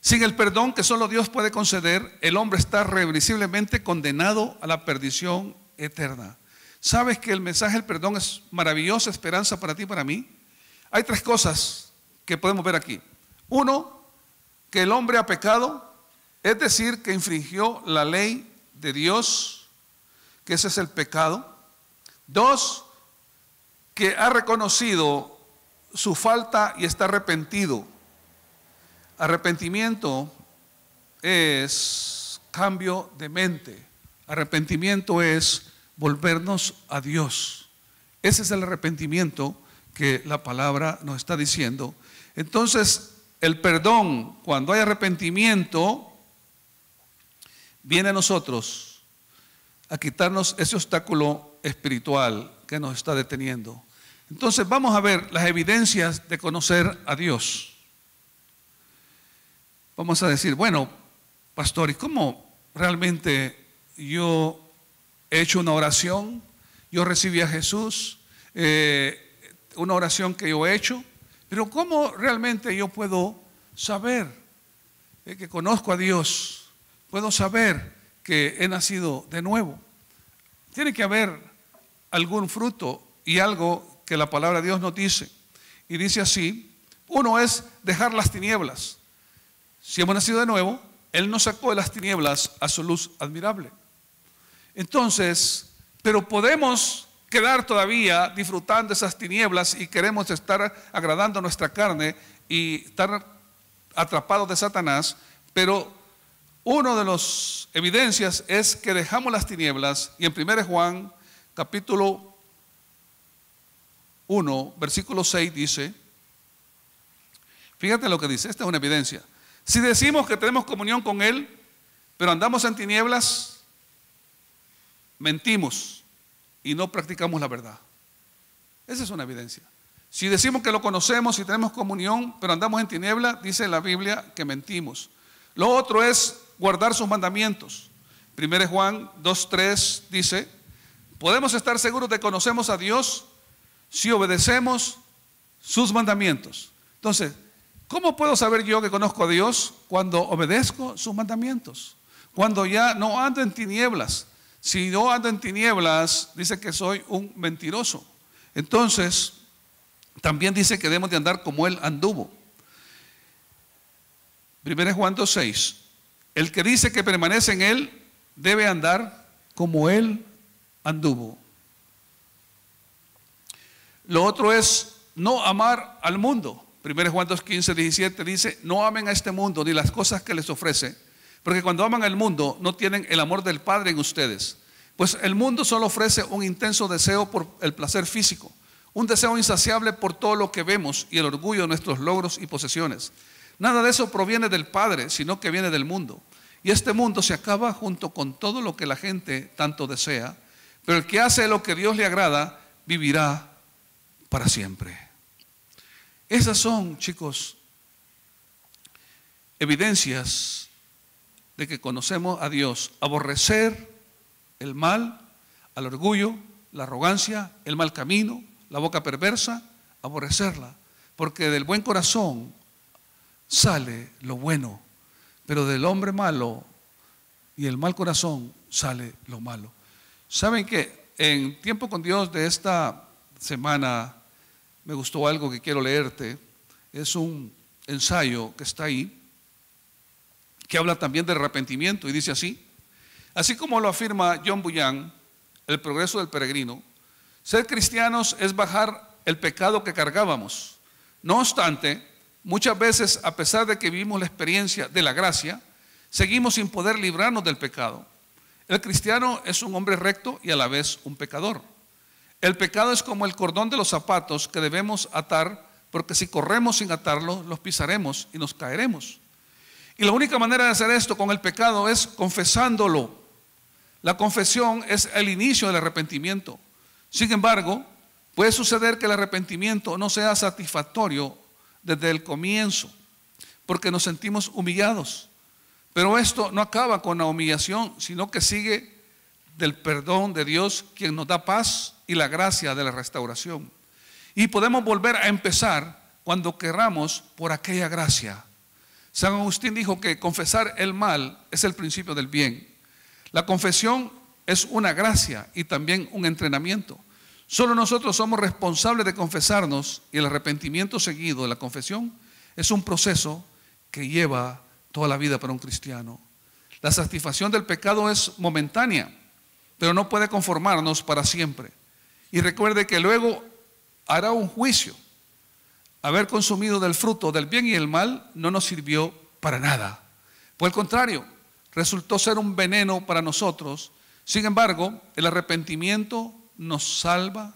[SPEAKER 1] Sin el perdón que solo Dios puede conceder, el hombre está irreversiblemente condenado a la perdición eterna. ¿Sabes que el mensaje del perdón es maravillosa esperanza para ti y para mí? Hay tres cosas que podemos ver aquí. Uno, que el hombre ha pecado, es decir, que infringió la ley de Dios, que ese es el pecado. Dos, que ha reconocido su falta y está arrepentido. Arrepentimiento es cambio de mente. Arrepentimiento es volvernos a Dios. Ese es el arrepentimiento que la palabra nos está diciendo. Entonces, el perdón, cuando hay arrepentimiento, viene a nosotros a quitarnos ese obstáculo espiritual que nos está deteniendo. Entonces, vamos a ver las evidencias de conocer a Dios. Vamos a decir: bueno, pastor, ¿y cómo realmente yo he hecho una oración? Yo recibí a Jesús, una oración que yo he hecho, pero ¿cómo realmente yo puedo saber que conozco a Dios? Puedo saber que he nacido de nuevo. Tiene que haber algún fruto y algo que la palabra de Dios nos dice. Y dice así: uno es dejar las tinieblas. Si hemos nacido de nuevo, Él nos sacó de las tinieblas a su luz admirable. Entonces, pero podemos quedar todavía disfrutando esas tinieblas y queremos estar agradando a nuestra carne y estar atrapados de Satanás, pero una de las evidencias es que dejamos las tinieblas, y en 1 Juan capítulo 1 versículo 6 dice, fíjate lo que dice, esta es una evidencia: si decimos que tenemos comunión con Él, pero andamos en tinieblas, mentimos y no practicamos la verdad. Esa es una evidencia. Si decimos que lo conocemos y tenemos comunión, pero andamos en tinieblas, dice la Biblia que mentimos. Lo otro es guardar sus mandamientos. 1 Juan 2:3 dice, podemos estar seguros de que conocemos a Dios si obedecemos sus mandamientos. Entonces, ¿cómo puedo saber yo que conozco a Dios? Cuando obedezco sus mandamientos, cuando ya no ando en tinieblas. Si no ando en tinieblas, dice que soy un mentiroso. Entonces, también dice que debemos de andar como Él anduvo. 1 Juan 2:6, el que dice que permanece en Él debe andar como Él anduvo. Lo otro es no amar al mundo. 1 Juan 2:15, 17 dice, no amen a este mundo ni las cosas que les ofrece, porque cuando aman al mundo no tienen el amor del Padre en ustedes. Pues el mundo solo ofrece un intenso deseo por el placer físico, un deseo insaciable por todo lo que vemos y el orgullo de nuestros logros y posesiones. Nada de eso proviene del Padre, sino que viene del mundo. Y este mundo se acaba junto con todo lo que la gente tanto desea, pero el que hace lo que Dios le agrada vivirá para siempre. Esas son, chicos, evidencias de que conocemos a Dios. Aborrecer el mal, al orgullo, la arrogancia, el mal camino, la boca perversa, aborrecerla, porque del buen corazón sale lo bueno, pero del hombre malo y el mal corazón sale lo malo. ¿Saben qué? En Tiempo con Dios de esta semana me gustó algo que quiero leerte. Es un ensayo que está ahí, que habla también del arrepentimiento, y dice así: así como lo afirma John Bunyan, El progreso del peregrino, ser cristianos es bajar el pecado que cargábamos. No obstante, muchas veces, a pesar de que vivimos la experiencia de la gracia, seguimos sin poder librarnos del pecado. El cristiano es un hombre recto y a la vez un pecador. El pecado es como el cordón de los zapatos que debemos atar, porque si corremos sin atarlo, los pisaremos y nos caeremos. Y la única manera de hacer esto con el pecado es confesándolo. La confesión es el inicio del arrepentimiento. Sin embargo, puede suceder que el arrepentimiento no sea satisfactorio desde el comienzo, porque nos sentimos humillados. Pero esto no acaba con la humillación, sino que sigue del perdón de Dios, quien nos da paz y la gracia de la restauración. Y podemos volver a empezar cuando querramos por aquella gracia. San Agustín dijo que confesar el mal es el principio del bien. La confesión es una gracia y también un entrenamiento. Solo nosotros somos responsables de confesarnos, y el arrepentimiento seguido de la confesión es un proceso que lleva toda la vida para un cristiano. La satisfacción del pecado es momentánea, pero no puede conformarnos para siempre. Y recuerde que luego hará un juicio. Haber consumido del fruto del bien y el mal no nos sirvió para nada. Por el contrario, resultó ser un veneno para nosotros. Sin embargo, el arrepentimiento nos salva.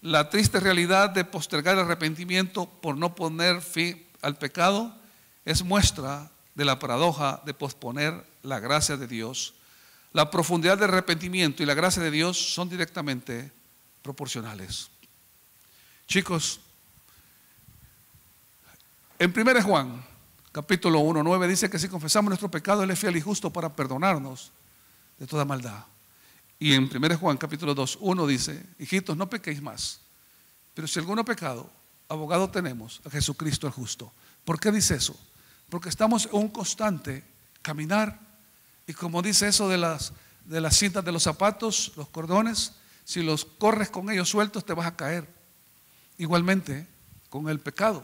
[SPEAKER 1] La triste realidad de postergar el arrepentimiento por no poner fin al pecado es muestra de la paradoja de posponer la gracia de Dios. La profundidad del arrepentimiento y la gracia de Dios son directamente proporcionales. Chicos, en 1 Juan, capítulo 1:9 dice que si confesamos nuestro pecado, Él es fiel y justo para perdonarnos de toda maldad. Y en 1 Juan, capítulo 2:1 dice: hijitos, no pequéis más, pero si alguno ha pecado, abogado tenemos a Jesucristo el justo. ¿Por qué dice eso? Porque estamos en un constante caminar, y como dice eso de las cintas de los zapatos, los cordones, si los corres con ellos sueltos te vas a caer. Igualmente con el pecado.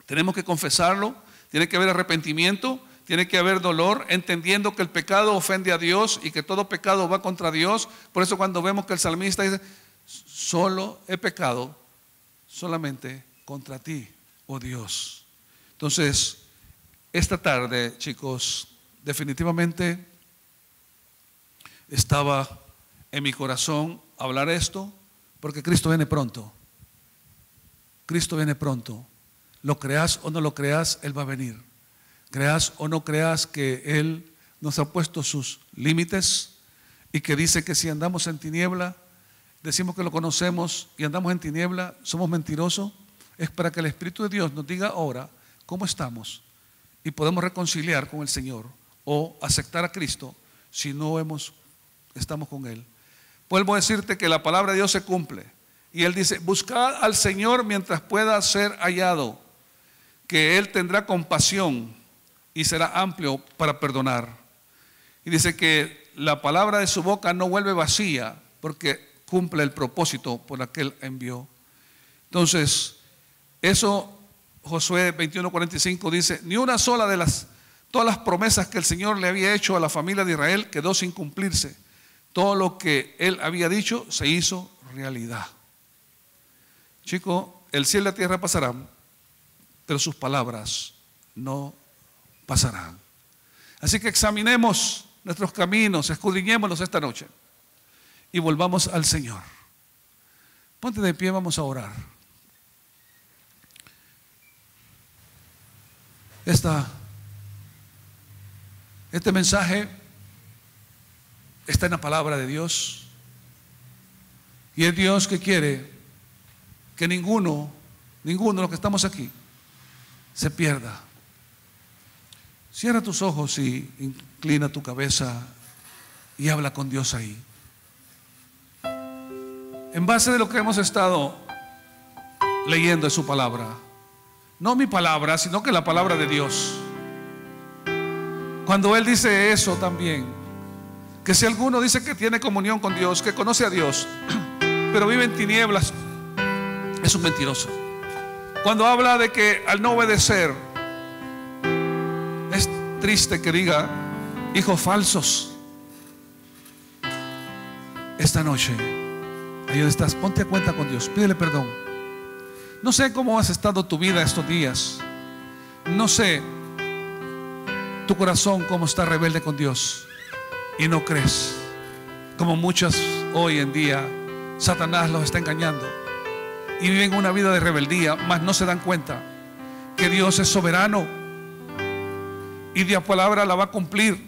[SPEAKER 1] Tenemos que confesarlo, tiene que haber arrepentimiento, tiene que haber dolor, entendiendo que el pecado ofende a Dios y que todo pecado va contra Dios. Por eso cuando vemos que el salmista dice: solo he pecado solamente contra ti, oh Dios. Entonces, esta tarde, chicos, definitivamente estaba en mi corazón hablar esto, porque Cristo viene pronto. Cristo viene pronto. Lo creas o no lo creas, Él va a venir. Creas o no creas que Él nos ha puesto sus límites y que dice que si andamos en tiniebla, decimos que lo conocemos y andamos en tiniebla, somos mentirosos. Es para que el Espíritu de Dios nos diga ahora cómo estamos y podemos reconciliar con el Señor o aceptar a Cristo si no estamos con Él. Vuelvo a decirte que la palabra de Dios se cumple y Él dice: buscad al Señor mientras pueda ser hallado, que Él tendrá compasión y será amplio para perdonar. Y dice que la palabra de su boca no vuelve vacía, porque cumple el propósito por el que Él envió. Entonces, eso Josué 21:45 dice: ni una sola de todas las promesas que el Señor le había hecho a la familia de Israel quedó sin cumplirse. Todo lo que Él había dicho se hizo realidad. Chico, el cielo y la tierra pasarán, pero sus palabras no pasarán. Así que examinemos nuestros caminos, escudriñémonos esta noche y volvamos al Señor. Ponte de pie, vamos a orar. Este mensaje está en la palabra de Dios y es Dios que quiere que ninguno de los que estamos aquí se pierda. Cierra tus ojos y inclina tu cabeza y habla con Dios ahí. En base de lo que hemos estado leyendo de su palabra, no mi palabra, sino que la palabra de Dios. Cuando Él dice eso también, que si alguno dice que tiene comunión con Dios, que conoce a Dios, pero vive en tinieblas, es un mentiroso. Cuando habla de que al no obedecer, es triste que diga hijos falsos. Esta noche, ahí donde estás, ponte a cuenta con Dios, pídele perdón. No sé cómo has estado tu vida estos días, no sé tu corazón cómo está rebelde con Dios y no crees, como muchas hoy en día Satanás los está engañando y viven una vida de rebeldía, mas no se dan cuenta que Dios es soberano y la palabra la va a cumplir,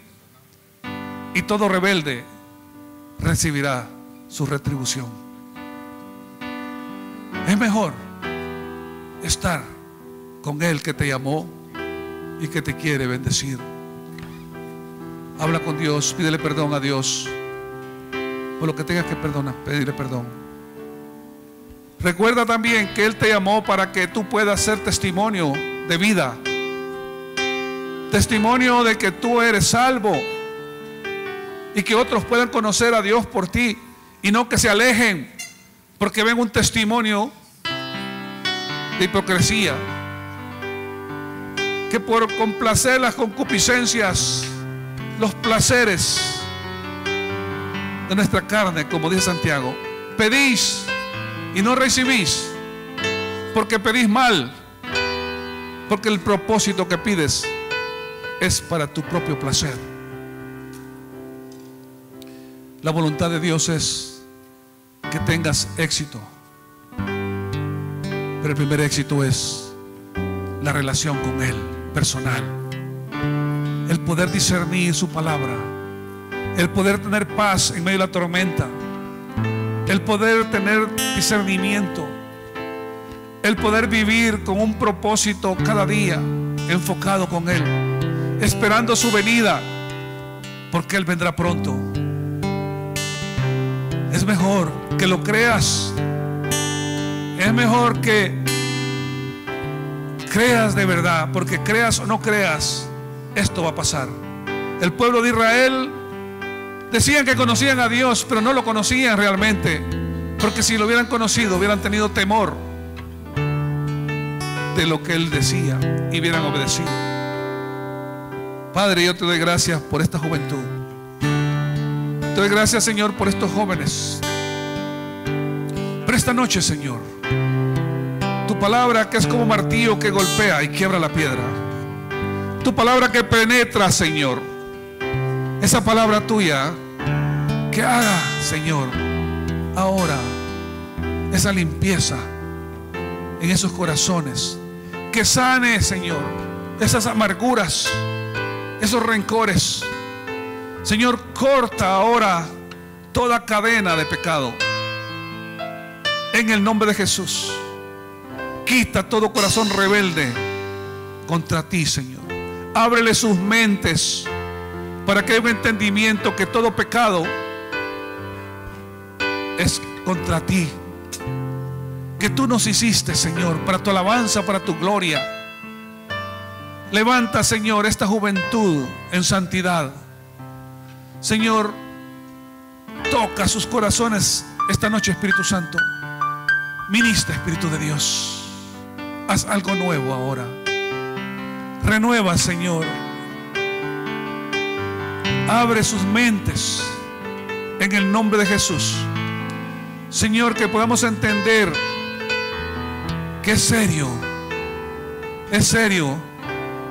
[SPEAKER 1] y todo rebelde recibirá su retribución. Es mejor estar con Él que te llamó y que te quiere bendecir. Habla con Dios, pídele perdón a Dios por lo que tengas que perdonar, pedirle perdón. Recuerda también que Él te llamó para que tú puedas ser testimonio de vida, testimonio de que tú eres salvo y que otros puedan conocer a Dios por ti y no que se alejen porque ven un testimonio de hipocresía, que por complacer las concupiscencias, los placeres de nuestra carne, como dice Santiago, pedís y no recibís, porque pedís mal, porque el propósito que pides es para tu propio placer. La voluntad de Dios es que tengas éxito, pero el primer éxito es la relación con Él, personal. El poder discernir su palabra, el poder tener paz en medio de la tormenta, el poder tener discernimiento, el poder vivir con un propósito cada día, enfocado con Él, esperando su venida, porque Él vendrá pronto. Es mejor que lo creas, es mejor que creas de verdad, porque creas o no creas, esto va a pasar. El pueblo de Israel decían que conocían a Dios, pero no lo conocían realmente, porque si lo hubieran conocido, hubieran tenido temor de lo que Él decía y hubieran obedecido. Padre, yo te doy gracias por esta juventud. Te doy gracias, Señor, por estos jóvenes. Pero esta noche, Señor, tu palabra que es como martillo que golpea y quiebra la piedra, tu palabra que penetra, Señor, esa palabra tuya que haga, Señor, ahora esa limpieza en esos corazones, que sane, Señor, esas amarguras, esos rencores. Señor, corta ahora toda cadena de pecado en el nombre de Jesús. Quita todo corazón rebelde contra ti, Señor. Ábrele sus mentes para que haya un entendimiento que todo pecado es contra ti, que tú nos hiciste, Señor, para tu alabanza, para tu gloria. Levanta, Señor, esta juventud en santidad. Señor, toca sus corazones esta noche, Espíritu Santo. Ministra, Espíritu de Dios. Haz algo nuevo ahora. Renueva, Señor. Abre sus mentes en el nombre de Jesús. Señor, que podamos entender que es serio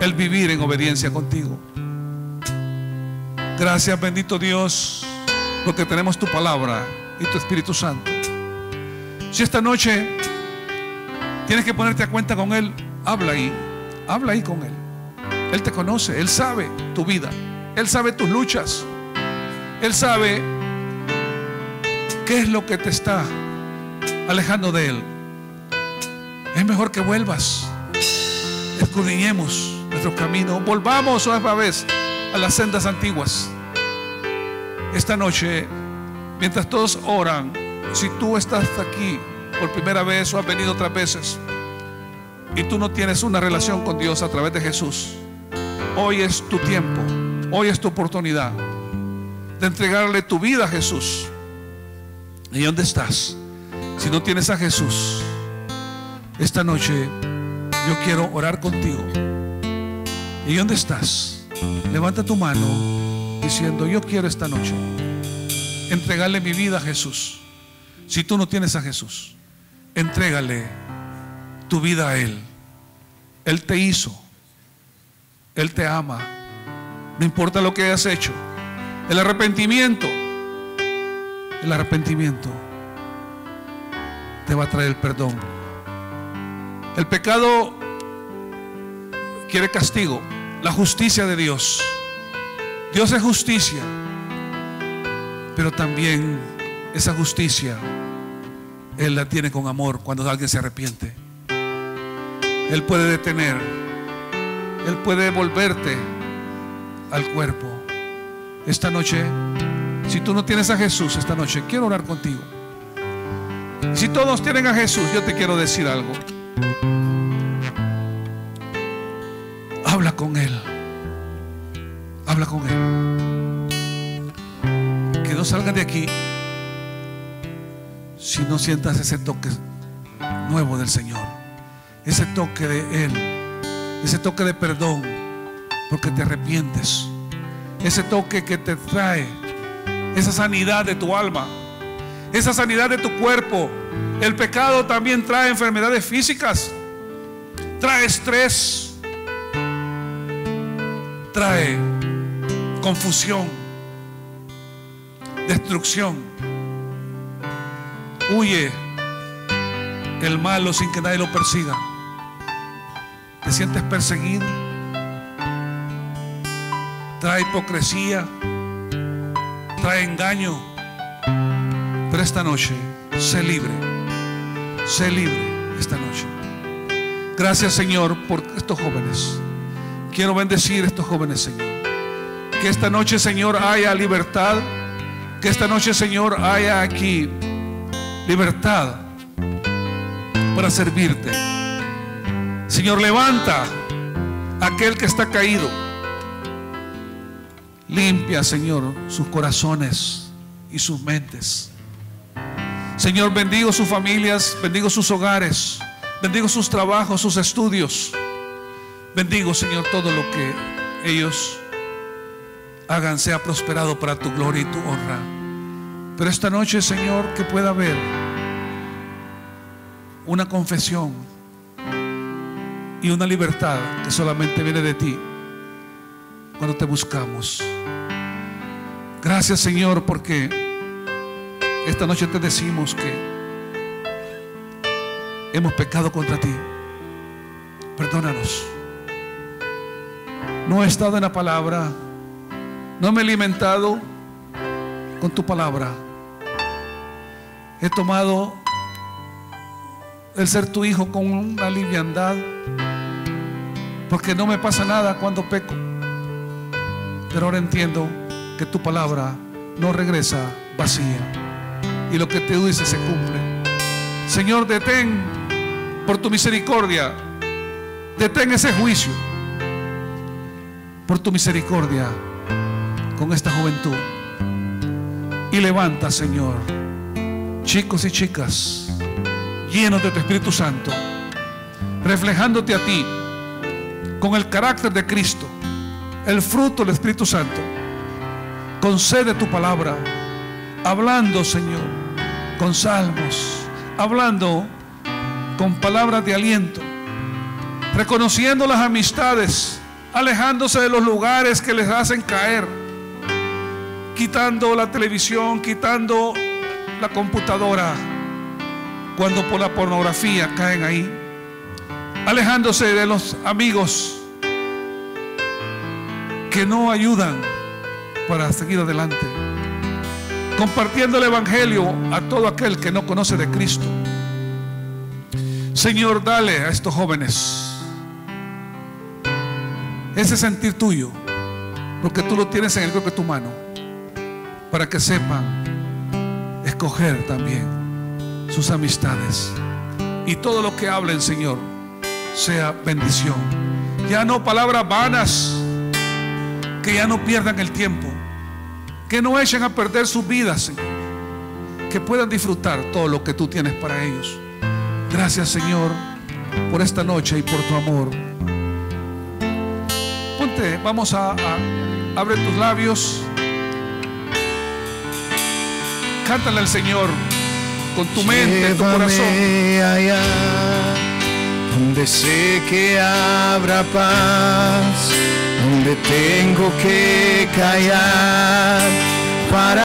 [SPEAKER 1] el vivir en obediencia contigo. Gracias, bendito Dios, porque tenemos tu palabra y tu Espíritu Santo. Si esta noche tienes que ponerte a cuenta con Él, habla ahí con Él. Él te conoce, Él sabe tu vida, Él sabe tus luchas, Él sabe qué es lo que te está alejando de Él. Es mejor que vuelvas, escudriñemos nuestro camino, volvamos otra vez a las sendas antiguas. Esta noche, mientras todos oran, si tú estás aquí por primera vez o has venido otras veces y tú no tienes una relación con Dios a través de Jesús, hoy es tu tiempo, hoy es tu oportunidad de entregarle tu vida a Jesús. ¿Y dónde estás? Si no tienes a Jesús, esta noche yo quiero orar contigo. ¿Y dónde estás? Levanta tu mano diciendo: yo quiero esta noche entregarle mi vida a Jesús. Si tú no tienes a Jesús, entrégale tu vida a Él. Él te hizo, Él te ama, no importa lo que hayas hecho. El arrepentimiento te va a traer el perdón. El pecado quiere castigo, la justicia de Dios. Dios es justicia, pero también esa justicia Él la tiene con amor cuando alguien se arrepiente. Él puede detener, Él puede devolverte al cuerpo. Esta noche, si tú no tienes a Jesús, esta noche quiero orar contigo. Si todos tienen a Jesús, yo te quiero decir algo. Habla con Él. Habla con Él. Que no salgan de aquí si no sientas ese toque nuevo del Señor, ese toque de Él, ese toque de perdón porque te arrepientes, ese toque que te trae esa sanidad de tu alma, esa sanidad de tu cuerpo. El pecado también trae enfermedades físicas, trae estrés, trae confusión, destrucción. Huye el malo sin que nadie lo persiga. Te sientes perseguido, trae hipocresía, trae engaño. Pero esta noche, sé libre esta noche. Gracias, Señor, por estos jóvenes. Quiero bendecir a estos jóvenes, Señor. Que esta noche, Señor, haya libertad. Que esta noche, Señor, haya aquí libertad para servirte. Señor, levanta a aquel que está caído. Limpia, Señor, sus corazones y sus mentes. Señor, bendigo sus familias, bendigo sus hogares, bendigo sus trabajos, sus estudios. Bendigo, Señor, todo lo que ellos hagan sea prosperado para tu gloria y tu honra. Pero esta noche, Señor, que pueda haber una confesión y una libertad que solamente viene de ti cuando te buscamos. Gracias, Señor, porque esta noche te decimos que hemos pecado contra ti. Perdónanos. No he estado en la palabra, no me he alimentado con tu palabra. He tomado el ser tu hijo con una liviandad, porque no me pasa nada cuando peco. Pero ahora entiendo que tu palabra no regresa vacía, y lo que te dice se cumple. Señor, detén por tu misericordia, detén ese juicio por tu misericordia con esta juventud, y levanta, Señor, chicos y chicas llenos de tu Espíritu Santo, reflejándote a ti con el carácter de Cristo, el fruto del Espíritu Santo. Concede tu palabra, hablando, Señor, con salmos, hablando con palabras de aliento, reconociendo las amistades, alejándose de los lugares que les hacen caer, quitando la televisión, quitando la computadora cuando por la pornografía caen ahí, alejándose de los amigos que no ayudan para seguir adelante, compartiendo el evangelio a todo aquel que no conoce de Cristo. Señor, dale a estos jóvenes ese sentir tuyo, porque tú lo tienes en el hueco de tu mano, para que sepan escoger también sus amistades, y todo lo que hablen, Señor, sea bendición. Ya no palabras vanas, que ya no pierdan el tiempo, que no echen a perder sus vidas, Señor, que puedan disfrutar todo lo que tú tienes para ellos. Gracias, Señor, por esta noche y por tu amor. Ponte, vamos a abre tus labios, cántale al Señor con tu mente, tu corazón.
[SPEAKER 2] Allá donde sé que habrá paz, donde tengo que callar para